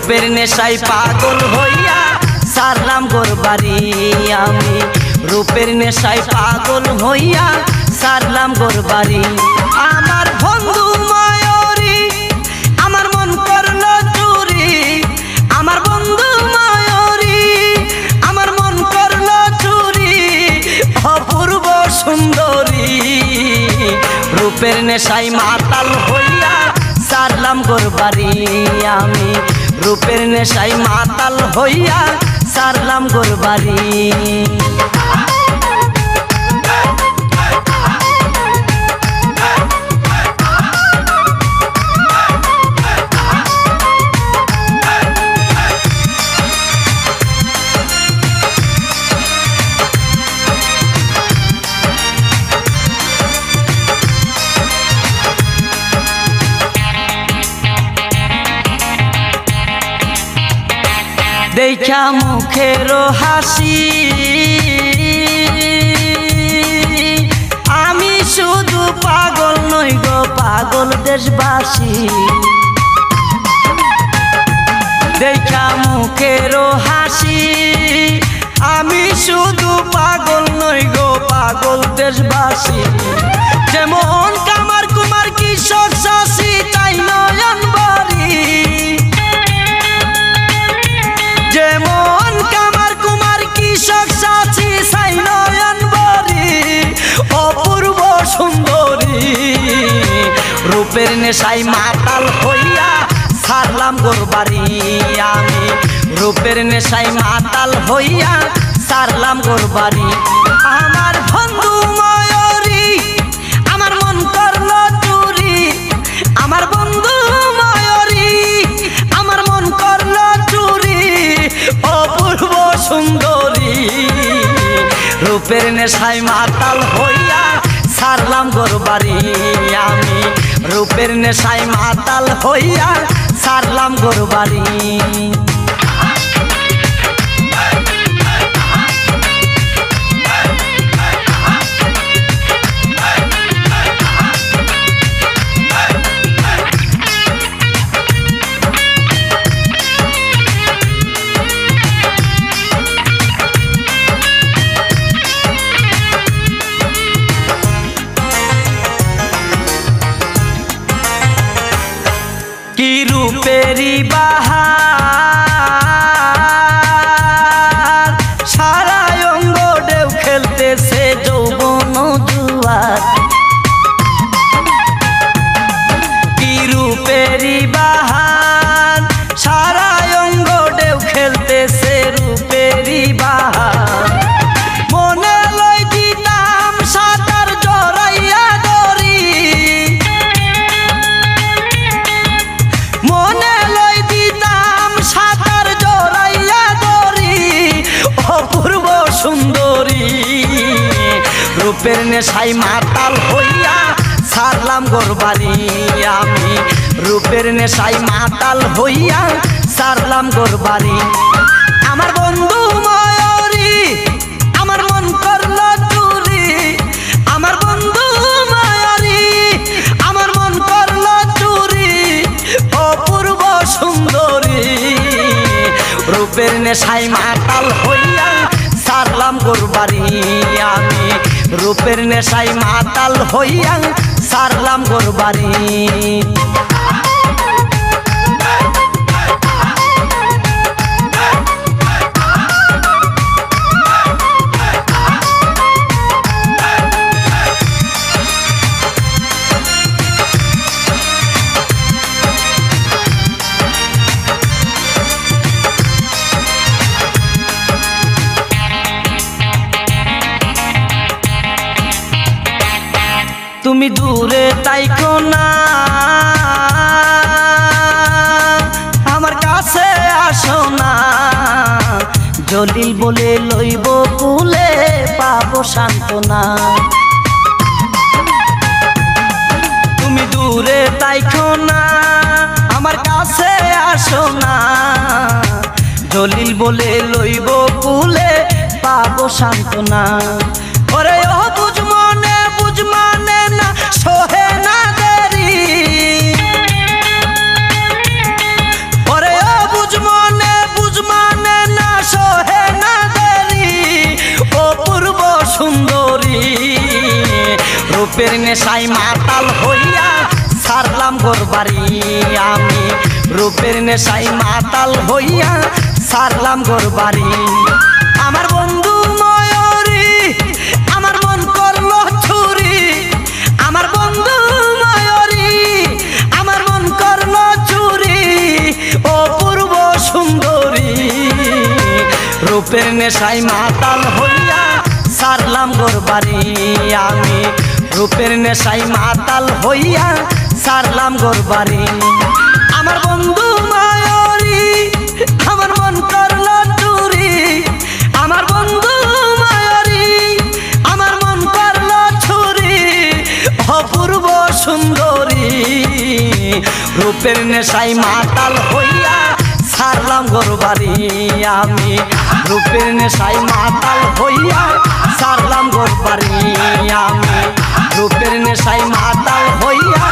রূপের নেশায় পাগল হইয়া সারলাম গোর বাড়ি আমি। রূপের নেশায় পাগল হইয়া সারলাম গোর বাড়ি। আমার বন্ধু ময়ূরী আমার মন করলো চুরি। আমার বন্ধু ময়ূরী আমার মন করলো চুরি। অপূর্ব সুন্দরী রূপের নেশায় মাতাল হইয়া সারলাম গোর বাড়ি আমি। রূপের নেশায় মাতাল হইয়া সারলাম গোর বাড়ি। দেখা মুখের হাসি আমি শুধু পাগল নই গো পাগল দেশবাসী। দেখা মুখের হাসি আমি শুধু পাগল নই গো পাগল দেশবাসী। যেমন কামার কুমার কিশোর শশী তাই নয়ন বাড়ি। যেমন কামার কুমার কিশোর শশী তাই নয়ন বাড়ি। অপূর্ব সুন্দরী রূপের নেশায় মাতাল হইয়া সারলাম গোর বাড়ি আমি। রূপের নেশায় মাতাল হইয়া সারলাম গোর বাড়ি। আমার বন্ধু ময়ূরী আমার মন করলো চুরি। আমার বন্ধু ময়ূরী আমার মন করলো চুরি। অপূর্ব সুন্দরী রূপের নেশায় মাতাল হইয়া সারলাম গোর বাড়ি আমি। রূপের নেশায় মাতাল হইয়া সারলাম গোর বাড়ি। কি রূপেরি বাহার সারা অঙ্গ ঢেউ খেলতেছে যৌবন জুয়ার। কি রূপেরি বাহার সারা অঙ্গ ঢেউ খেলতেছে রূপেরি বাহার। মনে লই দিতাম সাঁতার জড়াইয়া দড়ি। মনে লই দিতাম সাঁতার জড়াইয়া দড়ি। অপূর্ব সুন্দরী রূপের নেশায় মাতাল হইয়া সারলাম গোর বাড়ি আমি। রূপের নেশায় মাতাল হইয়া সারলাম গোর বাড়ি। আমার বন্ধু ময়ূরী আমার মন করলো চুরি। আমার বন্ধু ময়ূরী আমার মন করলো চুরি। অপূর্ব সুন্দরী রূপের নেশায় মাতাল হইয়া সারলাম গোর বাড়ি আমি। রূপের নেশায় মাতাল হইয়া সারলাম গোর বাড়ি। তুমি দূরে তাইকো না আমার কাছে আসো না। জলিল বলে লইব কুলে পাবো সান্ত্বনা। তুমি দূরে তাইকো না আমার কাছে আসো না। জলিল বলে লইব কুলে পাবো সান্ত্বনা। ওরে ও বুঝ মানে না সোহে না দেরি। ওরে ও বুঝ রূপের নেশায় মাতাল হইয়া সারলাম ঘর বাড়ি আমি রূপের নেশায় মাতাল হইয়া সারলাম ঘর বাড়ি আমার বন্ধু ময়ূরী আমার মন করলো চুরি আমার বন্ধু ময়ূরী আমার মন করলো চুরি অপূর্ব সুন্দরী রূপের নেশায় মাতাল হইয়া সারলাম ঘর বাড়ি আমি রূপের নেশায় মাতাল হইয়া সারলাম ঘর বাড়ি আমার বন্ধু ময়ূরী আমার মন করলো চুরি আমার বন্ধু ময়ূরী আমার মন করলো চুরি অপূর্ব সুন্দরী রূপের নেশায় মাতাল হইয়া সারলাম ঘর বাড়ি আমি রূপের নেশায় মাতাল হইয়া সারলাম ঘর বাড়ি আমি রূপের নেশায় মাতাল হইয়া